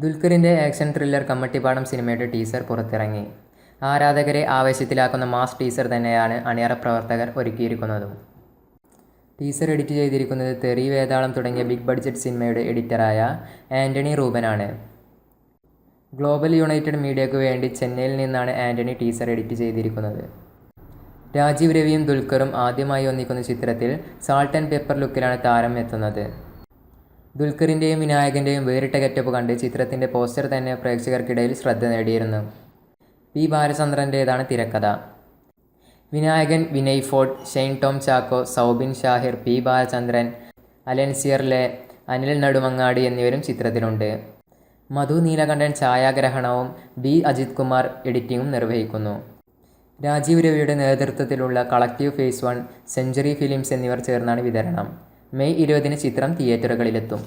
ദുൽഖറിൻ്റെ action thriller Kammattipadam സിനിമയുടെ teaser പുറത്തിറങ്ങി. ആരാധകരെ ആവേശത്തിലാക്കുന്ന മാസ് ടീസർ തന്നെയാണ് അണിയറ പ്രവർത്തകർ ഒരുക്കിയിരിക്കുന്നതും. ടീസർ എഡിറ്റ് ചെയ്തിരിക്കുന്നത് തെറി, വേതാളം തുടങ്ങിയ ബിഗ് ബഡ്ജറ്റ് സിനിമയുടെ എഡിറ്ററായ ആൻ്റണി റൂബനാണ്. ഗ്ലോബൽ യുണൈറ്റഡ് മീഡിയയ്ക്കു വേണ്ടി ചെന്നൈയിൽ നിന്നാണ് ആൻ്റണി ടീസർ എഡിറ്റ് ചെയ്തിരിക്കുന്നത്. രാജീവ് രവിയും ദുൽഖറും ആദ്യമായി ഒന്നിക്കുന്ന ചിത്രത്തിൽ സാൾട്ട് ആൻഡ് പെപ്പർ ലുക്കിലാണ് താരം എത്തുന്നത്. ദുൽഖറിൻ്റെയും വിനായകൻ്റെയും വേറിട്ട ഗെറ്റപ്പ് കണ്ട് ചിത്രത്തിൻ്റെ പോസ്റ്റർ തന്നെ പ്രേക്ഷകർക്കിടയിൽ ശ്രദ്ധ നേടിയിരുന്നു. പി ബാലചന്ദ്രൻ്റേതാണ് തിരക്കഥ. വിനായകൻ വിനയ് ഫോർട്ട്, ഷെയ്ൻ ടോം ചാക്കോ, സൗബിൻ ഷാഹിർ, പി ബാലചന്ദ്രൻ, അലൻസിയർലെ, അനിൽ നടുമങ്ങാടി എന്നിവരും ചിത്രത്തിലുണ്ട്. മധു നീലകണ്ഠൻ ഛായാഗ്രഹണവും ബി അജിത് കുമാർ എഡിറ്റിംഗും നിർവഹിക്കുന്നു. രാജീവ് രവിയുടെ നേതൃത്വത്തിലുള്ള കളക്റ്റീവ് ഫേസ് 1, സെഞ്ച്വറി ഫിലിംസ് എന്നിവർ ചേർന്നാണ് വിതരണം. മെയ് 20 ചിത്രം തിയേറ്ററുകളിലെത്തും.